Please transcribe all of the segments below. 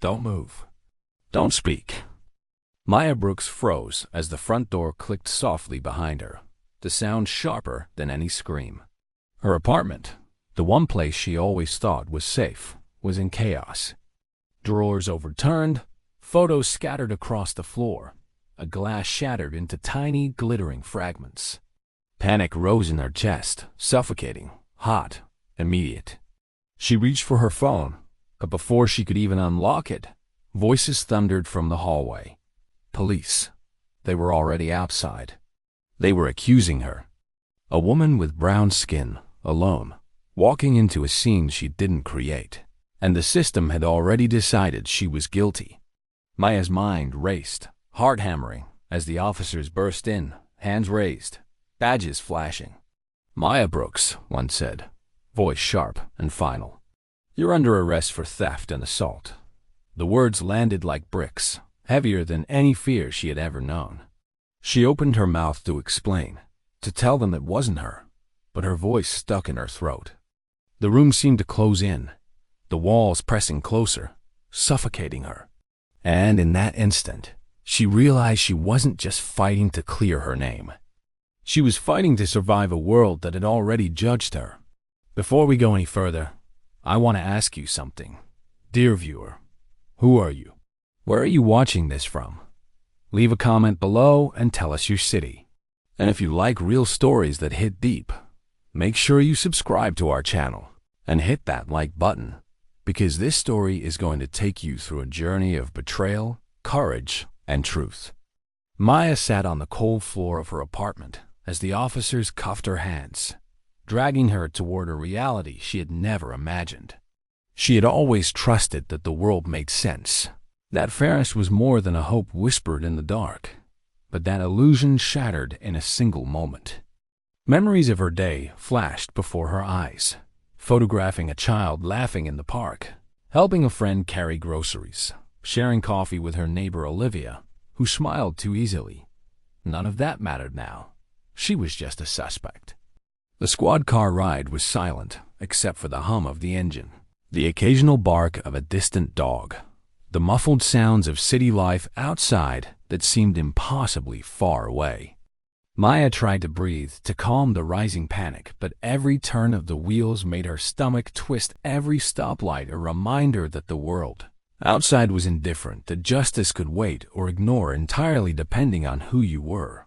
Don't move. Don't speak. Maya Brooks froze as the front door clicked softly behind her, the sound sharper than any scream. Her apartment, the one place she always thought was safe, was in chaos. Drawers overturned, photos scattered across the floor, a glass shattered into tiny, glittering fragments. Panic rose in her chest, suffocating, hot, immediate. She reached for her phone, but before she could even unlock it, voices thundered from the hallway. Police. They were already outside. They were accusing her. A woman with brown skin, alone, walking into a scene she didn't create, and the system had already decided she was guilty. Maya's mind raced, heart hammering, as the officers burst in, hands raised, badges flashing. "Maya Brooks," one said, voice sharp and final. "You're under arrest for theft and assault." The words landed like bricks, heavier than any fear she had ever known. She opened her mouth to explain, to tell them it wasn't her, but her voice stuck in her throat. The room seemed to close in, the walls pressing closer, suffocating her. And in that instant, she realized she wasn't just fighting to clear her name. She was fighting to survive a world that had already judged her. Before we go any further, I want to ask you something. Dear viewer, who are you? Where are you watching this from? Leave a comment below and tell us your city. And if you like real stories that hit deep, make sure you subscribe to our channel and hit that like button, because this story is going to take you through a journey of betrayal, courage, and truth. Maya sat on the cold floor of her apartment as the officers cuffed her hands, dragging her toward a reality she had never imagined. She had always trusted that the world made sense, that fairness was more than a hope whispered in the dark, but that illusion shattered in a single moment. Memories of her day flashed before her eyes, photographing a child laughing in the park, helping a friend carry groceries, sharing coffee with her neighbor Olivia, who smiled too easily. None of that mattered now. She was just a suspect. The squad car ride was silent, except for the hum of the engine, the occasional bark of a distant dog, the muffled sounds of city life outside that seemed impossibly far away. Maya tried to breathe to calm the rising panic, but every turn of the wheels made her stomach twist, every stoplight a reminder that the world outside was indifferent, that justice could wait or ignore entirely depending on who you were.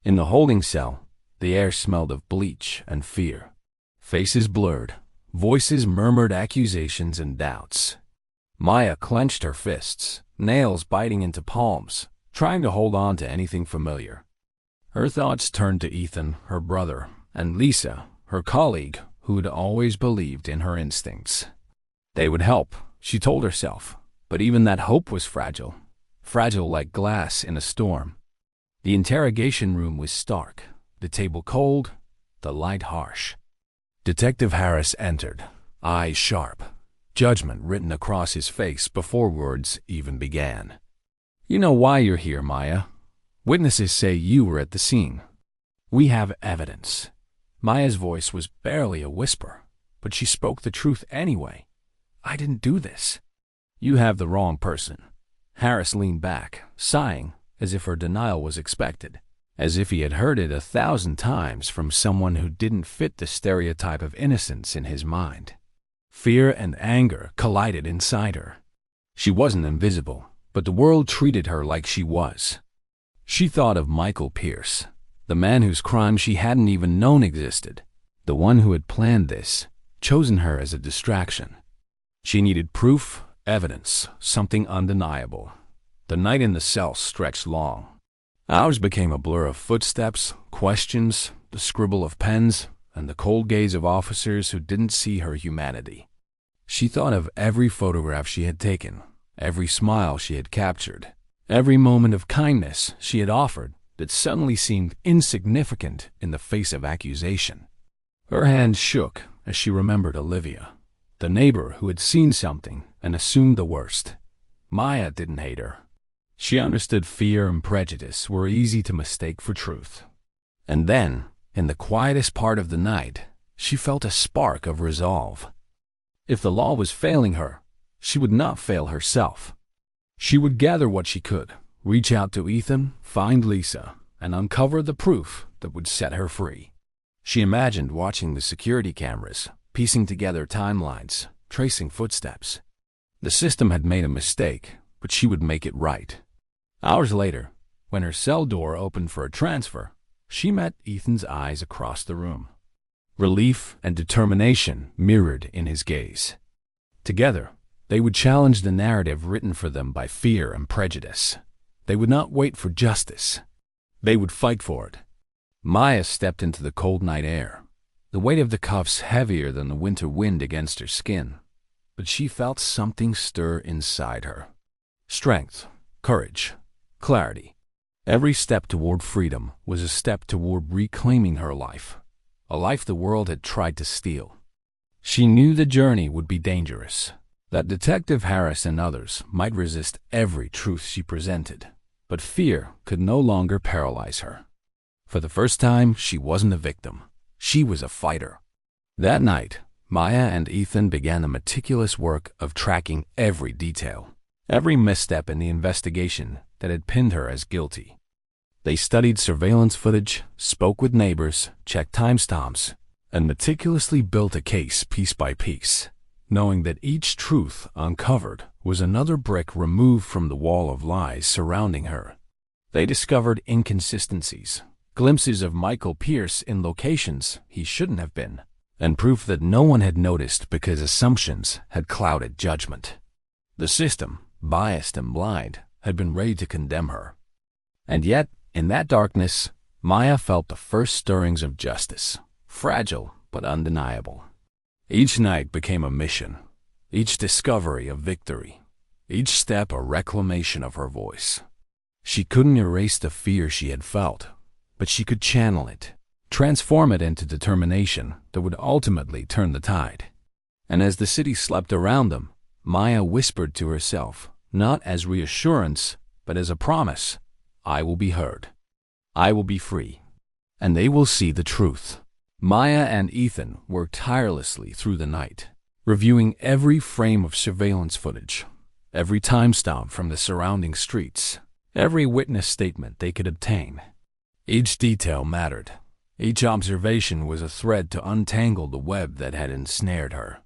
In the holding cell, the air smelled of bleach and fear. Faces blurred, voices murmured accusations and doubts. Maya clenched her fists, nails biting into palms, trying to hold on to anything familiar. Her thoughts turned to Ethan, her brother, and Lisa, her colleague, who had always believed in her instincts. They would help, she told herself, but even that hope was fragile, fragile like glass in a storm. The interrogation room was stark, the table cold, the light harsh. Detective Harris entered, eyes sharp, judgment written across his face before words even began. "You know why you're here, Maya. Witnesses say you were at the scene. We have evidence." Maya's voice was barely a whisper, but she spoke the truth anyway. "I didn't do this." "You have the wrong person." Harris leaned back, sighing, as if her denial was expected, as if he had heard it 1,000 times from someone who didn't fit the stereotype of innocence in his mind. Fear and anger collided inside her. She wasn't invisible, but the world treated her like she was. She thought of Michael Pierce, the man whose crime she hadn't even known existed, the one who had planned this, chosen her as a distraction. She needed proof, evidence, something undeniable. The night in the cell stretched long. Hours became a blur of footsteps, questions, the scribble of pens, and the cold gaze of officers who didn't see her humanity. She thought of every photograph she had taken, every smile she had captured, every moment of kindness she had offered that suddenly seemed insignificant in the face of accusation. Her hands shook as she remembered Olivia, the neighbor who had seen something and assumed the worst. Maya didn't hate her. She understood fear and prejudice were easy to mistake for truth. And then, in the quietest part of the night, she felt a spark of resolve. If the law was failing her, She would not fail herself. She would gather what she could, reach out to Ethan, find Lisa, and uncover the proof that would set her free. She imagined watching the security cameras, piecing together timelines, tracing footsteps. The system had made a mistake, but she would make it right. Hours later, when her cell door opened for a transfer, she met Ethan's eyes across the room. Relief and determination mirrored in his gaze. Together, they would challenge the narrative written for them by fear and prejudice. They would not wait for justice. They would fight for it. Maya stepped into the cold night air, the weight of the cuffs heavier than the winter wind against her skin. But she felt something stir inside her. Strength, courage, clarity. Every step toward freedom was a step toward reclaiming her life, a life the world had tried to steal. She knew the journey would be dangerous, that Detective Harris and others might resist every truth she presented, but fear could no longer paralyze her. For the first time, she wasn't a victim. She was a fighter. That night, Maya and Ethan began the meticulous work of tracking every detail, every misstep in the investigation that had pinned her as guilty. They studied surveillance footage, spoke with neighbors, checked timestamps, and meticulously built a case piece by piece, knowing that each truth uncovered was another brick removed from the wall of lies surrounding her. They discovered inconsistencies, glimpses of Michael Pierce in locations he shouldn't have been, and proof that no one had noticed because assumptions had clouded judgment. The system, biased and blind, had been ready to condemn her. And yet, in that darkness, Maya felt the first stirrings of justice, fragile but undeniable. Each night became a mission, each discovery a victory, each step a reclamation of her voice. She couldn't erase the fear she had felt, but she could channel it, transform it into determination that would ultimately turn the tide. And as the city slept around them, Maya whispered to herself, not as reassurance, but as a promise, I will be heard. I will be free. And they will see the truth. Maya and Ethan worked tirelessly through the night, reviewing every frame of surveillance footage, every timestamp from the surrounding streets, every witness statement they could obtain. Each detail mattered. Each observation was a thread to untangle the web that had ensnared her.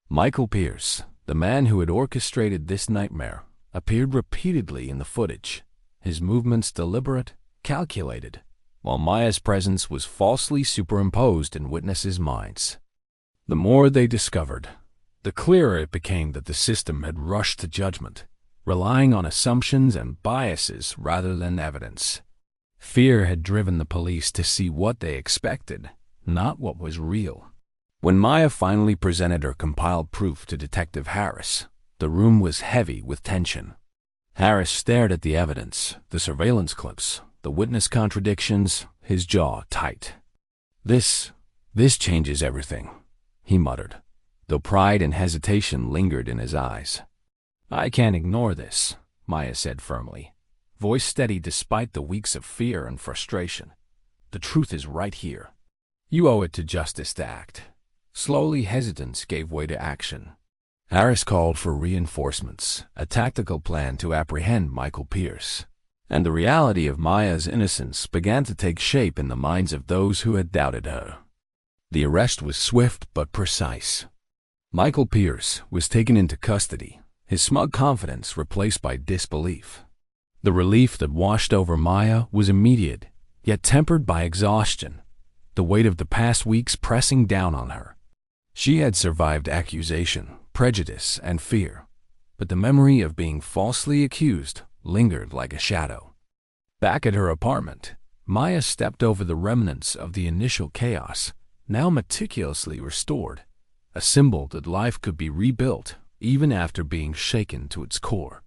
Michael Pierce, the man who had orchestrated this nightmare, appeared repeatedly in the footage, his movements deliberate, calculated, while Maya's presence was falsely superimposed in witnesses' minds. The more they discovered, the clearer it became that the system had rushed to judgment, relying on assumptions and biases rather than evidence. Fear had driven the police to see what they expected, not what was real. When Maya finally presented her compiled proof to Detective Harris, the room was heavy with tension. Harris stared at the evidence, the surveillance clips, the witness contradictions, his jaw tight. This changes everything, he muttered, though pride and hesitation lingered in his eyes. I can't ignore this, Maya said firmly, voice steady despite the weeks of fear and frustration. The truth is right here. You owe it to justice to act. Slowly, hesitance gave way to action. Harris called for reinforcements, a tactical plan to apprehend Michael Pierce. And the reality of Maya's innocence began to take shape in the minds of those who had doubted her. The arrest was swift but precise. Michael Pierce was taken into custody, his smug confidence replaced by disbelief. The relief that washed over Maya was immediate, yet tempered by exhaustion, the weight of the past weeks pressing down on her. She had survived accusation, prejudice, and fear, but the memory of being falsely accused lingered like a shadow. Back at her apartment, Maya stepped over the remnants of the initial chaos, now meticulously restored, a symbol that life could be rebuilt even after being shaken to its core.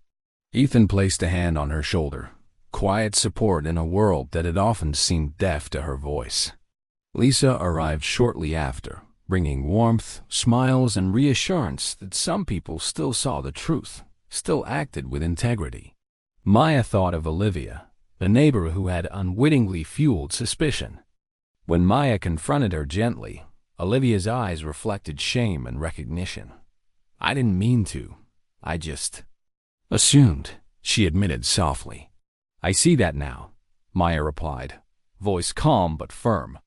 Ethan placed a hand on her shoulder, quiet support in a world that had often seemed deaf to her voice. Lisa arrived shortly after, bringing warmth, smiles, and reassurance that some people still saw the truth, still acted with integrity. Maya thought of Olivia, the neighbor who had unwittingly fueled suspicion. When Maya confronted her gently, Olivia's eyes reflected shame and recognition. I didn't mean to. I just assumed, she admitted softly. I see that now, Maya replied, voice calm but firm.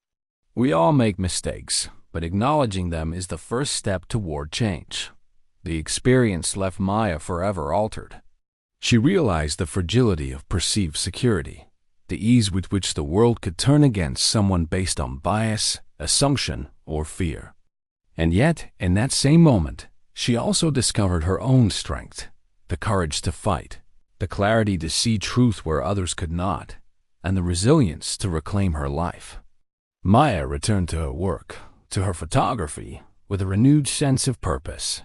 We all make mistakes, but acknowledging them is the first step toward change. The experience left Maya forever altered. She realized the fragility of perceived security, the ease with which the world could turn against someone based on bias, assumption, or fear. And yet, in that same moment, she also discovered her own strength, the courage to fight, the clarity to see truth where others could not, and the resilience to reclaim her life. Maya returned to her work, to her photography, with a renewed sense of purpose.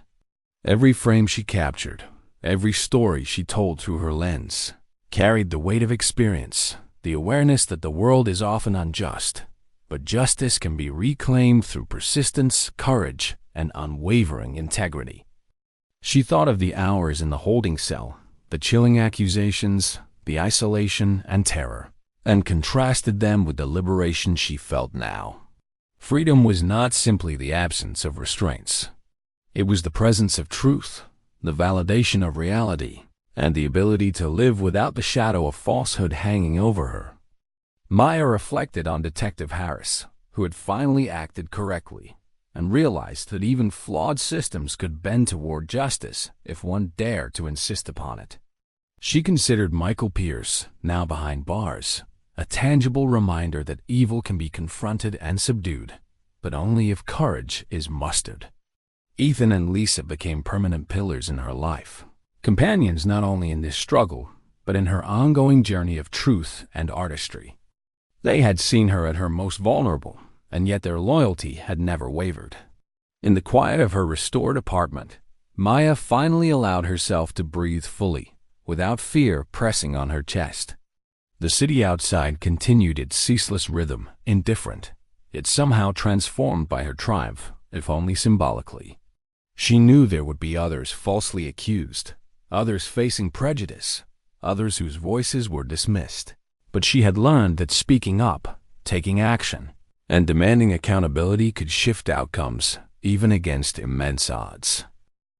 Every frame she captured, every story she told through her lens, carried the weight of experience, the awareness that the world is often unjust, but justice can be reclaimed through persistence, courage, and unwavering integrity. She thought of the hours in the holding cell, the chilling accusations, the isolation and terror, and contrasted them with the liberation she felt now. Freedom was not simply the absence of restraints. It was the presence of truth, the validation of reality, and the ability to live without the shadow of falsehood hanging over her. Maya reflected on Detective Harris, who had finally acted correctly, and realized that even flawed systems could bend toward justice if one dared to insist upon it. She considered Michael Pierce, now behind bars, a tangible reminder that evil can be confronted and subdued, but only if courage is mustered. Ethan and Lisa became permanent pillars in her life, companions not only in this struggle, but in her ongoing journey of truth and artistry. They had seen her at her most vulnerable, and yet their loyalty had never wavered. In the quiet of her restored apartment, Maya finally allowed herself to breathe fully, without fear pressing on her chest. The city outside continued its ceaseless rhythm, indifferent, yet somehow transformed by her triumph, if only symbolically. She knew there would be others falsely accused, others facing prejudice, others whose voices were dismissed. But she had learned that speaking up, taking action, and demanding accountability could shift outcomes, even against immense odds.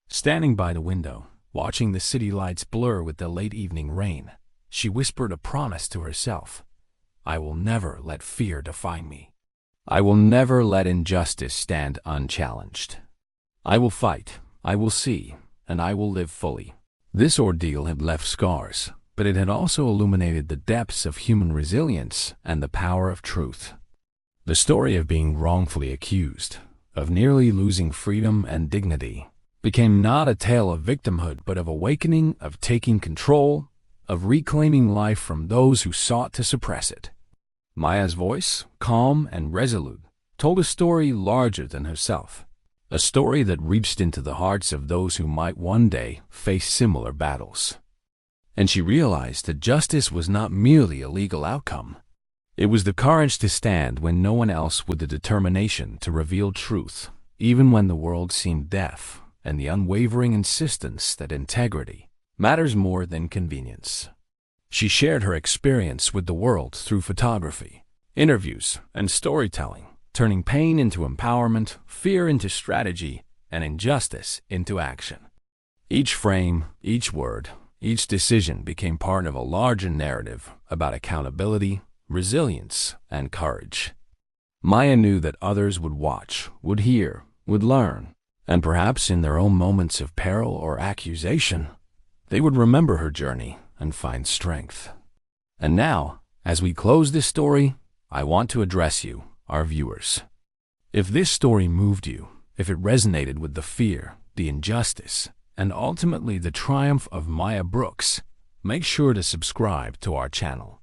Standing by the window, watching the city lights blur with the late evening rain, she whispered a promise to herself. I will never let fear define me. I will never let injustice stand unchallenged. I will fight, I will see, and I will live fully. This ordeal had left scars, but it had also illuminated the depths of human resilience and the power of truth. The story of being wrongfully accused, of nearly losing freedom and dignity, became not a tale of victimhood but of awakening, of taking control, of reclaiming life from those who sought to suppress it. Maya's voice, calm and resolute, told a story larger than herself, a story that reached into the hearts of those who might one day face similar battles. And she realized that justice was not merely a legal outcome. It was the courage to stand when no one else, with the determination to reveal truth, even when the world seemed deaf, and the unwavering insistence that integrity matters more than convenience. She shared her experience with the world through photography, interviews, and storytelling, turning pain into empowerment, fear into strategy, and injustice into action. Each frame, each word, each decision became part of a larger narrative about accountability, resilience, and courage. Maya knew that others would watch, would hear, would learn, and perhaps in their own moments of peril or accusation, they would remember her journey and find strength. And now, as we close this story, I want to address you, our viewers. If this story moved you, if it resonated with the fear, the injustice, and ultimately the triumph of Maya Brooks, make sure to subscribe to our channel.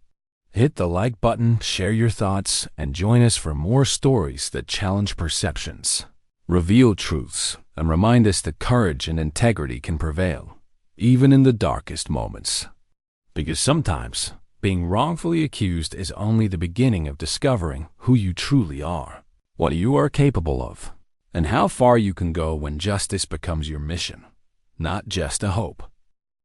Hit the like button, share your thoughts, and join us for more stories that challenge perceptions, reveal truths, and remind us that courage and integrity can prevail, even in the darkest moments. Because sometimes, being wrongfully accused is only the beginning of discovering who you truly are, what you are capable of, and how far you can go when justice becomes your mission, not just a hope.